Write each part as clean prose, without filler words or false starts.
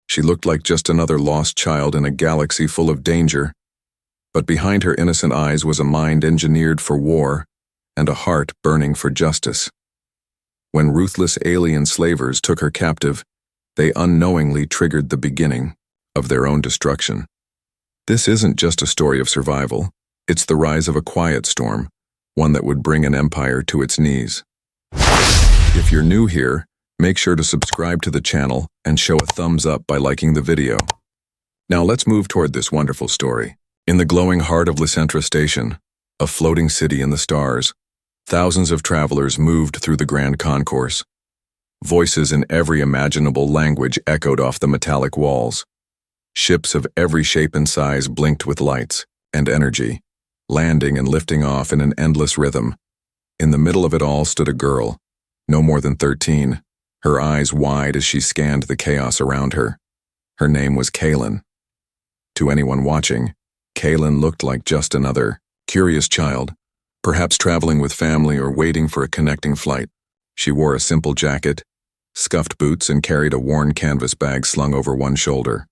She looked like just another lost child in a galaxy full of danger, but behind her innocent eyes was a mind engineered for war and a heart burning for justice. When ruthless alien slavers took her captive, they unknowingly triggered the beginning of their own destruction. This isn't just a story of survival, it's the rise of a quiet storm, one that would bring an empire to its knees. If you're new here, make sure to subscribe to the channel and show a thumbs up by liking the video. Now let's move toward this wonderful story. In the glowing heart of Lycentra Station, a floating city in the stars, thousands of travelers moved through the grand concourse. Voices in every imaginable language echoed off the metallic walls. Ships of every shape and size blinked with lights and energy, landing and lifting off in an endless rhythm. In the middle of it all stood a girl, no more than 13, her eyes wide as she scanned the chaos around her. Her name was Kaylin. To anyone watching, Kaylin looked like just another curious child, perhaps traveling with family or waiting for a connecting flight. She wore a simple jacket, scuffed boots, and carried a worn canvas bag slung over one shoulder.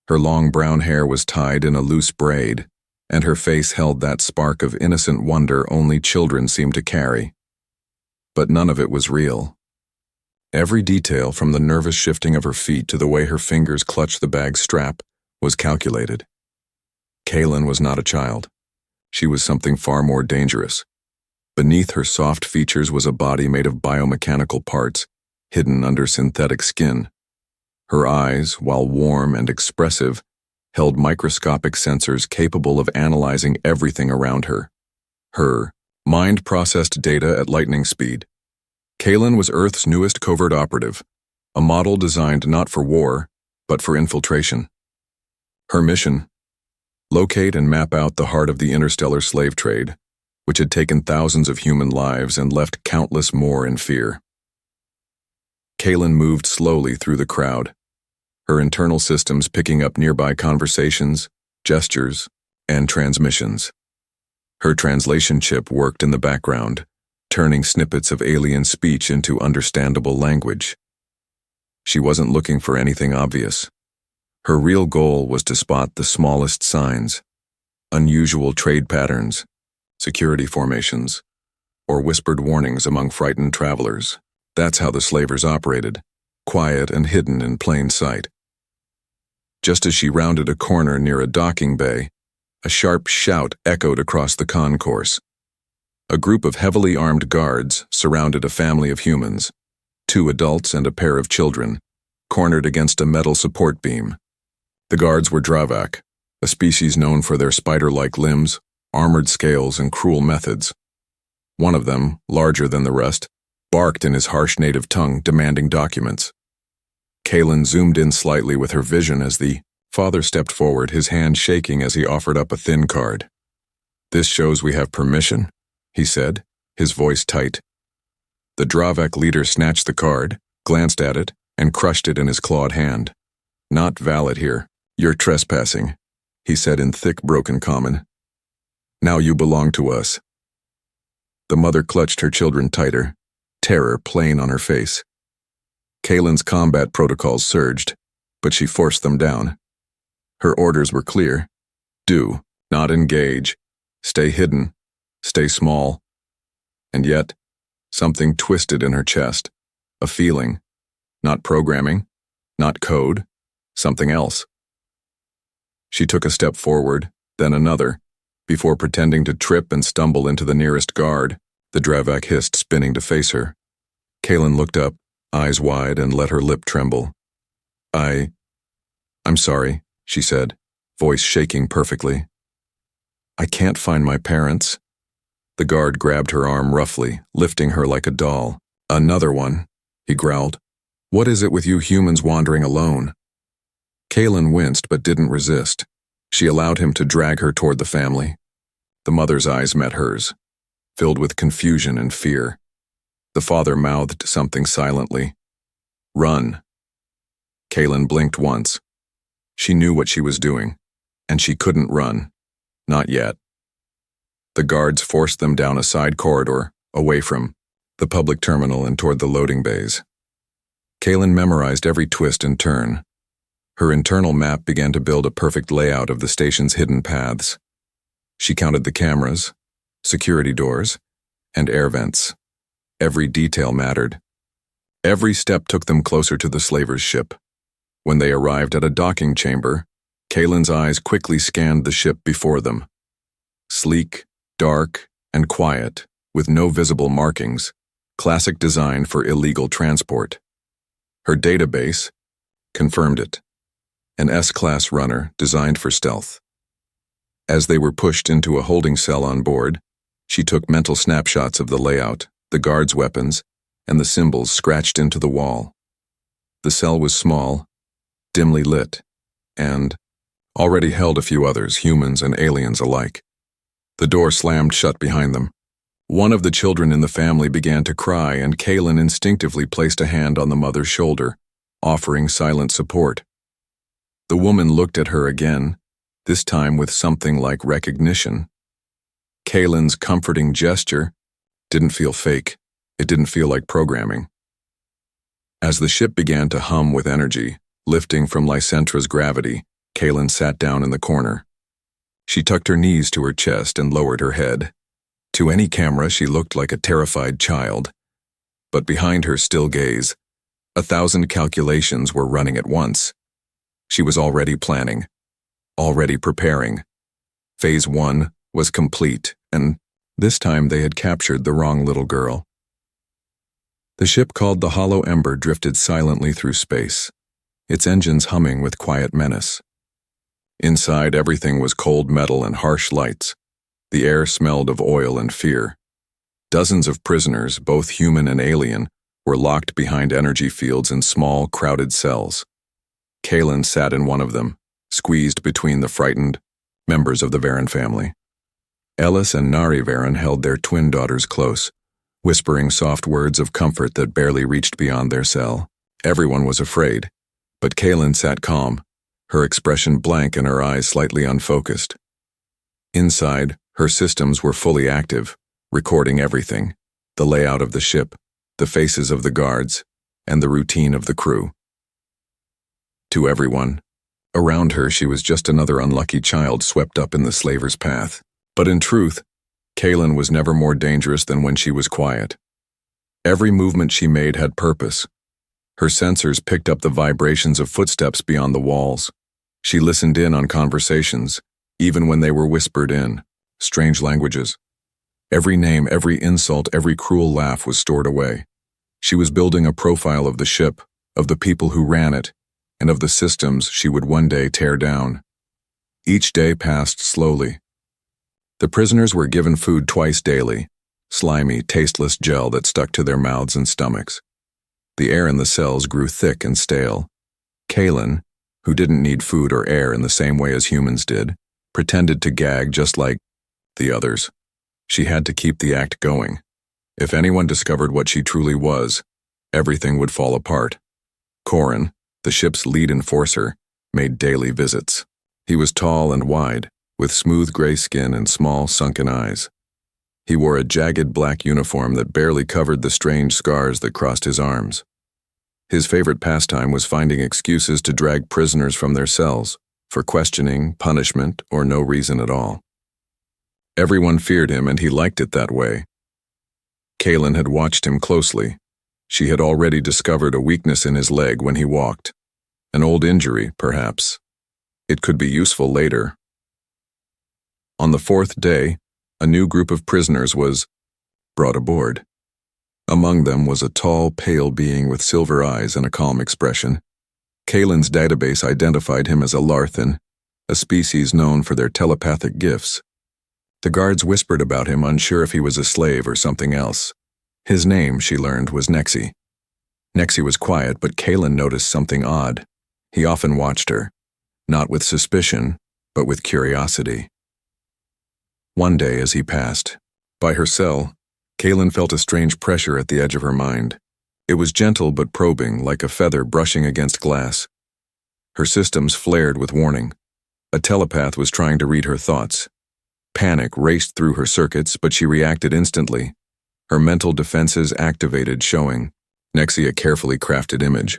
Her long brown hair was tied in a loose braid, and her face held that spark of innocent wonder only children seem to carry. But none of it was real. Every detail, from the nervous shifting of her feet to the way her fingers clutched the bag's strap, was calculated. Kaylin was not a child. She was something far more dangerous. Beneath her soft features was a body made of biomechanical parts, hidden under synthetic skin. Her eyes, while warm and expressive, held microscopic sensors capable of analyzing everything around her. Her mind processed data at lightning speed. Kaylin was Earth's newest covert operative, a model designed not for war, but for infiltration. Her mission: locate and map out the heart of the interstellar slave trade, which had taken thousands of human lives and left countless more in fear. Kaylin moved slowly through the crowd, her internal systems picking up nearby conversations, gestures, and transmissions. Her translation chip worked in the background, turning snippets of alien speech into understandable language. She wasn't looking for anything obvious. Her real goal was to spot the smallest signs, unusual trade patterns, security formations, or whispered warnings among frightened travelers. That's how the slavers operated, quiet and hidden in plain sight. Just as she rounded a corner near a docking bay, a sharp shout echoed across the concourse. A group of heavily armed guards surrounded a family of humans, 2 adults and a pair of children, cornered against a metal support beam. The guards were Dravak, a species known for their spider-like limbs, armored scales, and cruel methods. One of them, larger than the rest, barked in his harsh native tongue, demanding documents. Kaylin zoomed in slightly with her vision as the father stepped forward, his hand shaking as he offered up a thin card. "This shows we have permission," he said, his voice tight. The Dravak leader snatched the card, glanced at it, and crushed it in his clawed hand. "Not valid here. You're trespassing," he said in thick, broken common. "Now you belong to us." The mother clutched her children tighter, terror plain on her face. Kaylin's combat protocols surged, but she forced them down. Her orders were clear: do not engage, stay hidden, stay small. And yet, something twisted in her chest, a feeling, not programming, not code, something else. She took a step forward, then another, before pretending to trip and stumble into the nearest guard, the Dravak hissed, spinning to face her. Kaylin looked up, eyes wide, and let her lip tremble. I'm sorry," she said, voice shaking perfectly. "I can't find my parents." The guard grabbed her arm roughly, lifting her like a doll. "Another one," he growled. "What is it with you humans wandering alone?" Kaylin winced but didn't resist. She allowed him to drag her toward the family. The mother's eyes met hers, filled with confusion and fear. The father mouthed something silently. "Run." Kaylin blinked once. She knew what she was doing, and she couldn't run. Not yet. The guards forced them down a side corridor, away from the public terminal and toward the loading bays. Kaylin memorized every twist and turn. Her internal map began to build a perfect layout of the station's hidden paths. She counted the cameras, security doors, and air vents. Every detail mattered. Every step took them closer to the slaver's ship. When they arrived at a docking chamber, Kaylin's eyes quickly scanned the ship before them. Sleek, dark, and quiet, with no visible markings, classic design for illegal transport. Her database confirmed it. An S-class runner designed for stealth. As they were pushed into a holding cell on board, she took mental snapshots of the layout, the guards' weapons, and the symbols scratched into the wall. The cell was small, dimly lit, and already held a few others, humans and aliens alike. The door slammed shut behind them. One of the children in the family began to cry, and Kaylin instinctively placed a hand on the mother's shoulder, offering silent support. The woman looked at her again, this time with something like recognition. Kaylin's comforting gesture didn't feel fake. It didn't feel like programming. As the ship began to hum with energy, lifting from Lycentra's gravity, Kaylin sat down in the corner. She tucked her knees to her chest and lowered her head. To any camera, she looked like a terrified child. But behind her still gaze, 1,000 calculations were running at once. She was already planning, already preparing. Phase 1 was complete, and this time they had captured the wrong little girl. The ship called the Hollow Ember drifted silently through space, its engines humming with quiet menace. Inside, everything was cold metal and harsh lights. The air smelled of oil and fear. Dozens of prisoners, both human and alien, were locked behind energy fields in small, crowded cells. Kaylin sat in one of them, squeezed between the frightened members of the Varan family. Ellis and Nari Varan held their twin daughters close, whispering soft words of comfort that barely reached beyond their cell. Everyone was afraid, but Kaylin sat calm, her expression blank and her eyes slightly unfocused. Inside, her systems were fully active, recording everything: the layout of the ship, the faces of the guards, and the routine of the crew. To everyone around her, she was just another unlucky child swept up in the slaver's path. But in truth, Kaylin was never more dangerous than when she was quiet. Every movement she made had purpose. Her sensors picked up the vibrations of footsteps beyond the walls. She listened in on conversations, even when they were whispered in, strange languages. Every name, every insult, every cruel laugh was stored away. She was building a profile of the ship, of the people who ran it, and of the systems she would one day tear down. Each day passed slowly. The prisoners were given food twice daily, slimy, tasteless gel that stuck to their mouths and stomachs. The air in the cells grew thick and stale. Kaylin, who didn't need food or air in the same way as humans did, pretended to gag just like the others. She had to keep the act going. If anyone discovered what she truly was, everything would fall apart. Corin, the ship's lead enforcer, made daily visits. He was tall and wide, with smooth gray skin and small, sunken eyes. He wore a jagged black uniform that barely covered the strange scars that crossed his arms. His favorite pastime was finding excuses to drag prisoners from their cells, for questioning, punishment, or no reason at all. Everyone feared him, and he liked it that way. Kaylin had watched him closely. She had already discovered a weakness in his leg when he walked. An old injury, perhaps. It could be useful later. On the 4th day, a new group of prisoners was brought aboard. Among them was a tall, pale being with silver eyes and a calm expression. Kaylin's database identified him as a Larthan, a species known for their telepathic gifts. The guards whispered about him, unsure if he was a slave or something else. His name, she learned, was Nexi. Nexi was quiet, but Kaylin noticed something odd. He often watched her, not with suspicion, but with curiosity. One day, as he passed by her cell, Kaylin felt a strange pressure at the edge of her mind. It was gentle but probing, like a feather brushing against glass. Her systems flared with warning. A telepath was trying to read her thoughts. Panic raced through her circuits, but she reacted instantly. Her mental defenses activated, showing Nexi a carefully crafted image.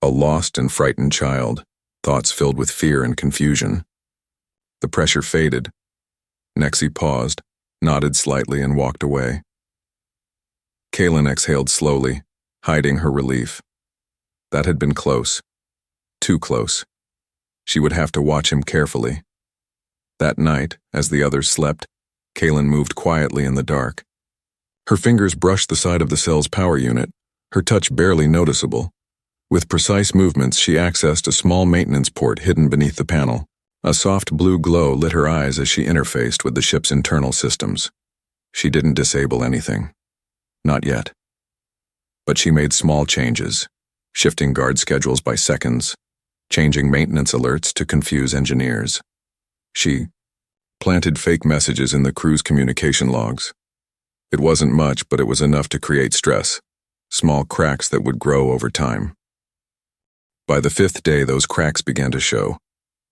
A lost and frightened child, thoughts filled with fear and confusion. The pressure faded. Nexi paused, nodded slightly, and walked away. Kaylin exhaled slowly, hiding her relief. That had been close. Too close. She would have to watch him carefully. That night, as the others slept, Kaylin moved quietly in the dark. Her fingers brushed the side of the cell's power unit, her touch barely noticeable. With precise movements, she accessed a small maintenance port hidden beneath the panel. A soft blue glow lit her eyes as she interfaced with the ship's internal systems. She didn't disable anything. Not yet. But she made small changes, shifting guard schedules by seconds, changing maintenance alerts to confuse engineers. She planted fake messages in the crew's communication logs. It wasn't much, but it was enough to create stress, small cracks that would grow over time. By the 5th day, those cracks began to show.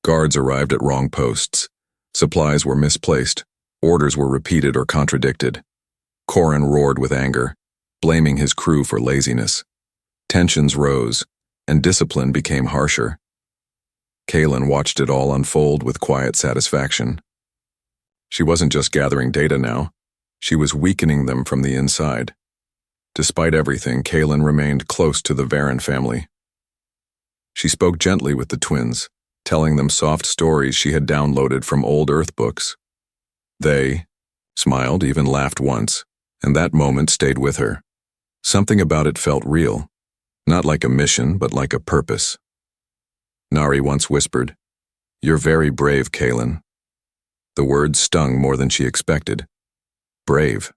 Guards arrived at wrong posts. Supplies were misplaced. Orders were repeated or contradicted. Corin roared with anger, blaming his crew for laziness. Tensions rose, and discipline became harsher. Kaylin watched it all unfold with quiet satisfaction. She wasn't just gathering data now. She was weakening them from the inside. Despite everything, Kaylin remained close to the Varan family. She spoke gently with the twins, telling them soft stories she had downloaded from old Earth books. They smiled, even laughed once, and that moment stayed with her. Something about it felt real, not like a mission, but like a purpose. Nari once whispered, "You're very brave, Kaylin." The words stung more than she expected. Brave.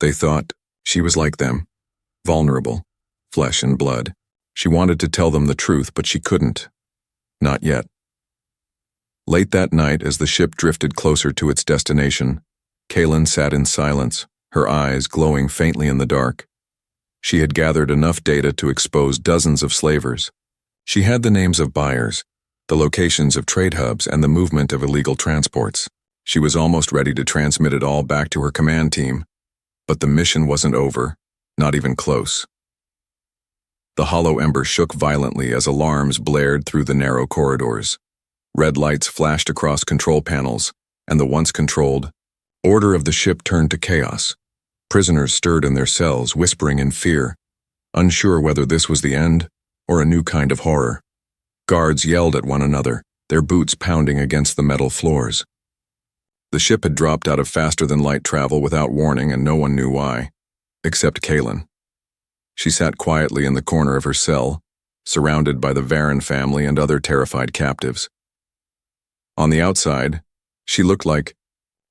They thought she was like them, vulnerable, flesh and blood. She wanted to tell them the truth, but she couldn't. Not yet. Late that night, as the ship drifted closer to its destination, Kaylin sat in silence, her eyes glowing faintly in the dark. She had gathered enough data to expose dozens of slavers. She had the names of buyers, the locations of trade hubs, and the movement of illegal transports. She was almost ready to transmit it all back to her command team, but the mission wasn't over, not even close. The hollow ember shook violently as alarms blared through the narrow corridors. Red lights flashed across control panels, and the once controlled order of the ship turned to chaos. Prisoners stirred in their cells, whispering in fear, unsure whether this was the end or a new kind of horror. Guards yelled at one another, their boots pounding against the metal floors. The ship had dropped out of faster-than-light travel without warning, and no one knew why, except Kaylin. She sat quietly in the corner of her cell, surrounded by the Varan family and other terrified captives. On the outside, she looked like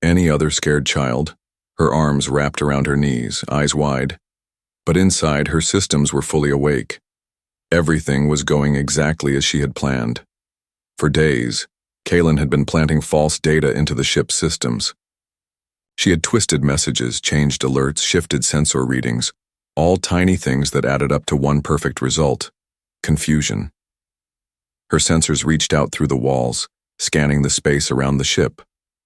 any other scared child, her arms wrapped around her knees, eyes wide. But inside, her systems were fully awake. Everything was going exactly as she had planned. For days, Kaylin had been planting false data into the ship's systems. She had twisted messages, changed alerts, shifted sensor readings, all tiny things that added up to one perfect result: confusion. Her sensors reached out through the walls, scanning the space around the ship.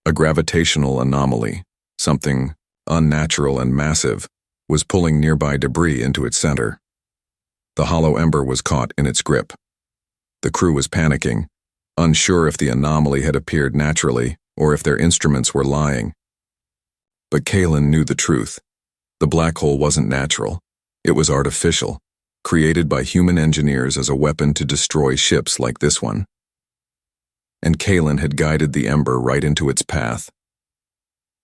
A gravitational anomaly, something unnatural and massive, was pulling nearby debris into its center. The hollow ember was caught in its grip. The crew was panicking, unsure if the anomaly had appeared naturally or if their instruments were lying. But Kaylin knew the truth. The black hole wasn't natural. It was artificial, created by human engineers as a weapon to destroy ships like this one. And Kaylin had guided the ember right into its path.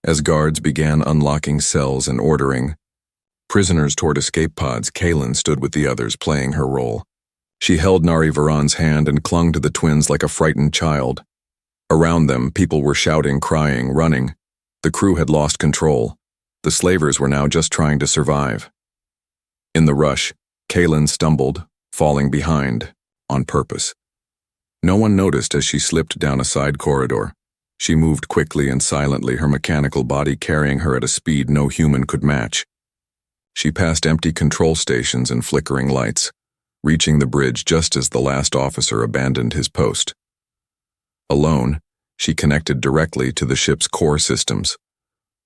As guards began unlocking cells and ordering prisoners toward escape pods, Kaylin stood with the others, playing her role. She held Nari Varan's hand and clung to the twins like a frightened child. Around them, people were shouting, crying, running. The crew had lost control. The slavers were now just trying to survive. In the rush, Kaylin stumbled, falling behind, on purpose. No one noticed as she slipped down a side corridor. She moved quickly and silently, her mechanical body carrying her at a speed no human could match. She passed empty control stations and flickering lights, reaching the bridge just as the last officer abandoned his post. Alone, she connected directly to the ship's core systems.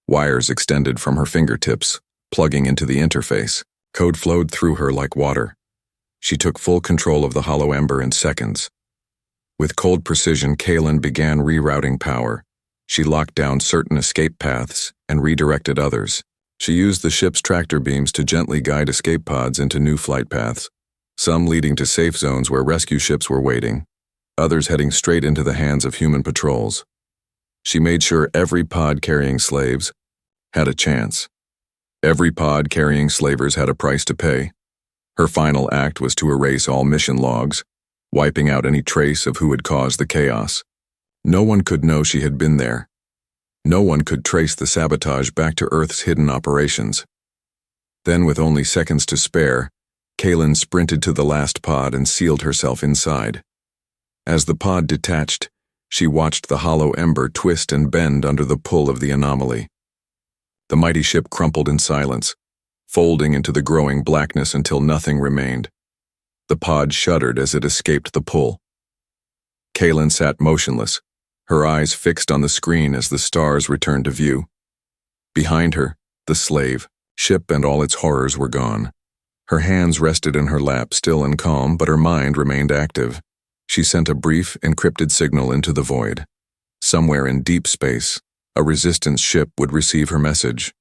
Wires extended from her fingertips, plugging into the interface. Code flowed through her like water. She took full control of the hollow ember in seconds. With cold precision, Kaylin began rerouting power. She locked down certain escape paths and redirected others. She used the ship's tractor beams to gently guide escape pods into new flight paths, some leading to safe zones where rescue ships were waiting, others heading straight into the hands of human patrols. She made sure every pod carrying slaves had a chance. Every pod carrying slavers had a price to pay. Her final act was to erase all mission logs, wiping out any trace of who had caused the chaos. No one could know she had been there. No one could trace the sabotage back to Earth's hidden operations. Then, with only seconds to spare, Kaylin sprinted to the last pod and sealed herself inside. As the pod detached, she watched the hollow ember twist and bend under the pull of the anomaly. The mighty ship crumpled in silence, folding into the growing blackness until nothing remained. The pod shuddered as it escaped the pull. Kaylin sat motionless, her eyes fixed on the screen as the stars returned to view. Behind her, the slave, ship and all its horrors were gone. Her hands rested in her lap, still and calm, but her mind remained active. She sent a brief, encrypted signal into the void. Somewhere in deep space, a resistance ship would receive her message.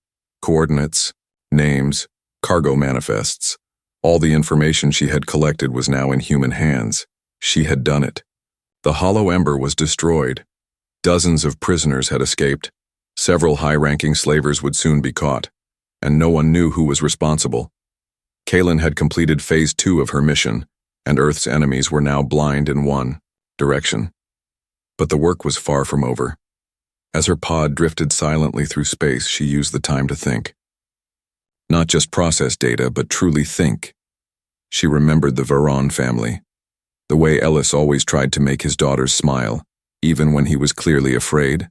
Coordinates, names, cargo manifests. All the information she had collected was now in human hands. She had done it. The hollow ember was destroyed. Dozens of prisoners had escaped. Several high-ranking slavers would soon be caught, and no one knew who was responsible. Kaylin had completed Phase 2 of her mission, and Earth's enemies were now blind in one direction. But the work was far from over. As her pod drifted silently through space, she used the time to think. Not just process data, but truly think. She remembered the Veron family, the way Ellis always tried to make his daughters smile, even when he was clearly afraid,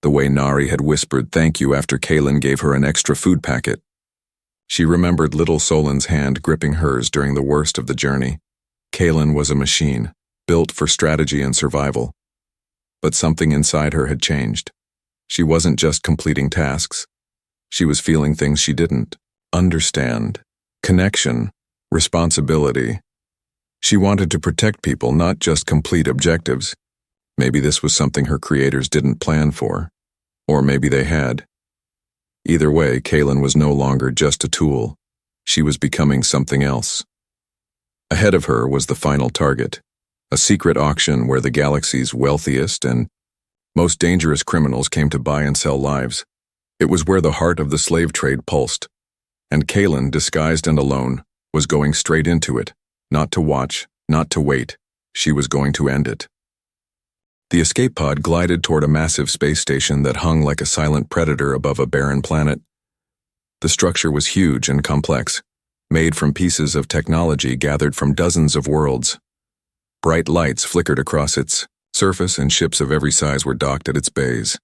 the way Nari had whispered thank you after Kaylin gave her an extra food packet. She remembered little Solan's hand gripping hers during the worst of the journey. Kaylin was a machine, built for strategy and survival. But something inside her had changed. She wasn't just completing tasks. She was feeling things she didn't understand. Connection, responsibility. She wanted to protect people, not just complete objectives. Maybe this was something her creators didn't plan for. Or maybe they had. Either way, Kaylin was no longer just a tool. She was becoming something else. Ahead of her was the final target, a secret auction where the galaxy's wealthiest and most dangerous criminals came to buy and sell lives. It was where the heart of the slave trade pulsed. And Kaylin, disguised and alone, was going straight into it, not to watch, not to wait. She was going to end it. The escape pod glided toward a massive space station that hung like a silent predator above a barren planet. The structure was huge and complex, made from pieces of technology gathered from dozens of worlds. Bright lights flickered across its surface and ships of every size were docked at its bays.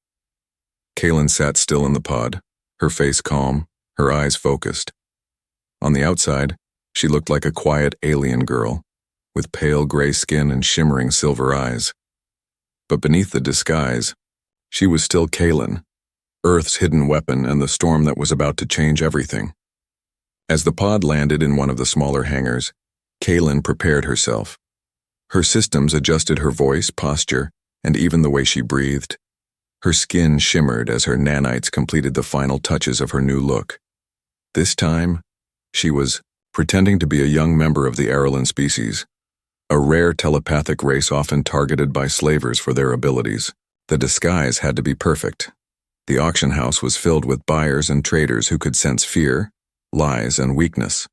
Kaylin sat still in the pod, her face calm, her eyes focused. On the outside, she looked like a quiet alien girl, with pale gray skin and shimmering silver eyes. But beneath the disguise, she was still Kaylin, Earth's hidden weapon and the storm that was about to change everything. As the pod landed in one of the smaller hangars, Kaylin prepared herself. Her systems adjusted her voice, posture, and even the way she breathed. Her skin shimmered as her nanites completed the final touches of her new look. This time, she was pretending to be a young member of the Arellan species, a rare telepathic race often targeted by slavers for their abilities. The disguise had to be perfect. The auction house was filled with buyers and traders who could sense fear, lies, and weakness.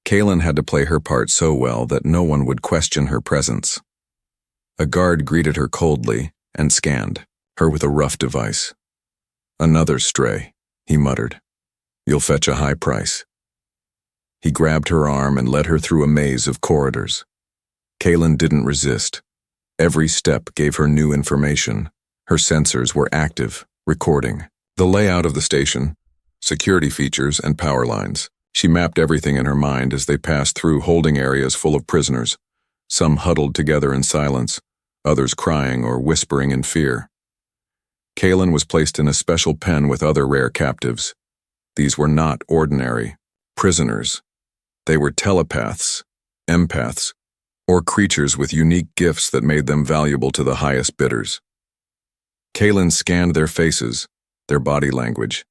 Kaylin had to play her part so well that no one would question her presence. A guard greeted her coldly and scanned her with a rough device. "Another stray," he muttered. "You'll fetch a high price." He grabbed her arm and led her through a maze of corridors. Kaylin didn't resist. Every step gave her new information. Her sensors were active, recording the layout of the station, security features, and power lines. She mapped everything in her mind as they passed through holding areas full of prisoners, some huddled together in silence, others crying or whispering in fear. Kaylin was placed in a special pen with other rare captives. These were not ordinary prisoners. They were telepaths, empaths, or creatures with unique gifts that made them valuable to the highest bidders. Kaylin scanned their faces, their body language.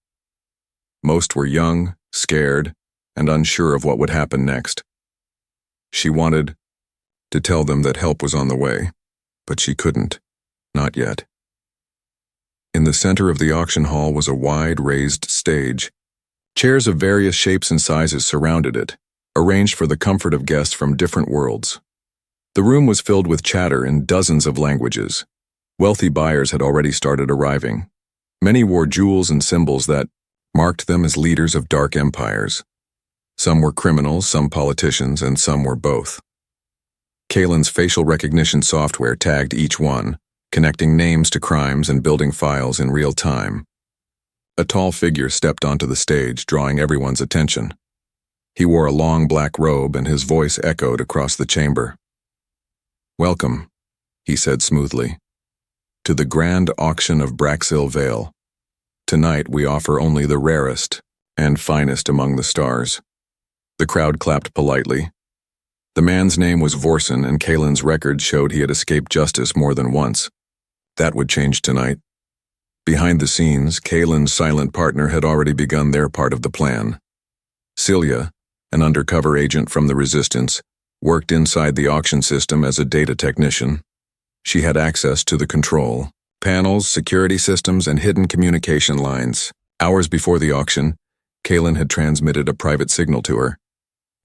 Most were young, scared, and unsure of what would happen next. She wanted to tell them that help was on the way, but she couldn't, not yet. In the center of the auction hall was a wide, raised stage. Chairs of various shapes and sizes surrounded it, arranged for the comfort of guests from different worlds. The room was filled with chatter in dozens of languages. Wealthy buyers had already started arriving. Many wore jewels and symbols that marked them as leaders of dark empires. Some were criminals, some politicians, and some were both. Kaylin's facial recognition software tagged each one, connecting names to crimes and building files in real time. A tall figure stepped onto the stage, drawing everyone's attention. He wore a long black robe and his voice echoed across the chamber. "Welcome," he said smoothly, "to the grand auction of Braxil Vale. Tonight we offer only the rarest and finest among the stars." The crowd clapped politely. The man's name was Vorson, and Kaylin's record showed he had escaped justice more than once. That would change tonight. Behind the scenes, Kaylin's silent partner had already begun their part of the plan. Celia, an undercover agent from the Resistance, worked inside the auction system as a data technician. She had access to the control panels, security systems, and hidden communication lines. Hours before the auction, Kaylin had transmitted a private signal to her.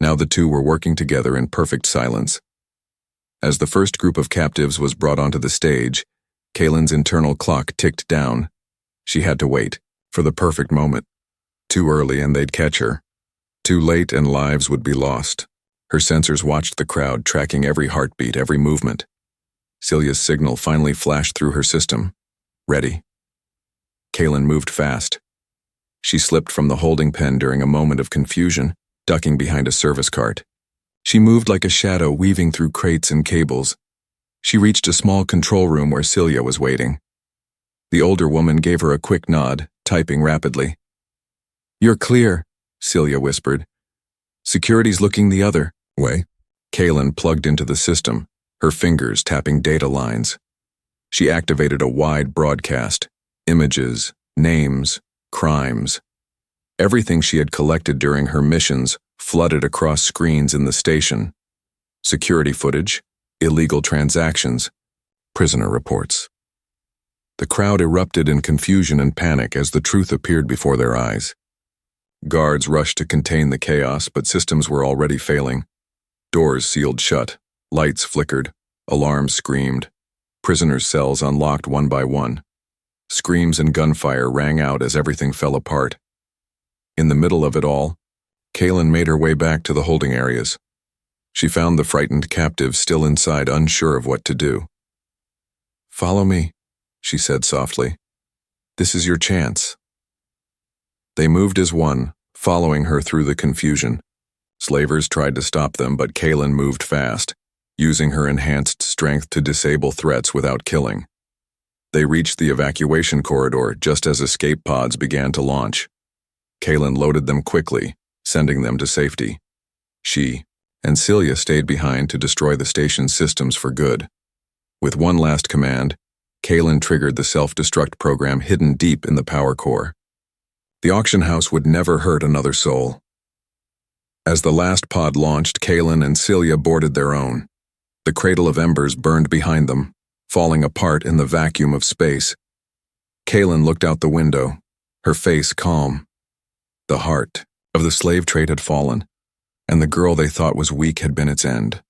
Now the two were working together in perfect silence. As the first group of captives was brought onto the stage, Kaylin's internal clock ticked down. She had to wait for the perfect moment. Too early and they'd catch her. Too late and lives would be lost. Her sensors watched the crowd, tracking every heartbeat, every movement. Celia's signal finally flashed through her system. Ready. Kaylin moved fast. She slipped from the holding pen during a moment of confusion, ducking behind a service cart. She moved like a shadow, weaving through crates and cables. She reached a small control room where Celia was waiting. The older woman gave her a quick nod, typing rapidly. "You're clear," Celia whispered. "Security's looking the other way." Kaylin plugged into the system, her fingers tapping data lines. She activated a wide broadcast, images, names, crimes. Everything she had collected during her missions flooded across screens in the station. Security footage, illegal transactions, prisoner reports. The crowd erupted in confusion and panic as the truth appeared before their eyes. Guards rushed to contain the chaos, but systems were already failing. Doors sealed shut, lights flickered, alarms screamed. Prisoners' cells unlocked one by one. Screams and gunfire rang out as everything fell apart. In the middle of it all, Kaylin made her way back to the holding areas. She found the frightened captives still inside, unsure of what to do. "Follow me," she said softly. "This is your chance." They moved as one, following her through the confusion. Slavers tried to stop them, but Kaylin moved fast, using her enhanced strength to disable threats without killing. They reached the evacuation corridor just as escape pods began to launch. Kaylin loaded them quickly, sending them to safety. She and Celia stayed behind to destroy the station's systems for good. With one last command, Kaylin triggered the self-destruct program hidden deep in the power core. The auction house would never hurt another soul. As the last pod launched, Kaylin and Celia boarded their own. The cradle of embers burned behind them, falling apart in the vacuum of space. Kaylin looked out the window, her face calm. The heart of the slave trade had fallen, and the girl they thought was weak had been its end.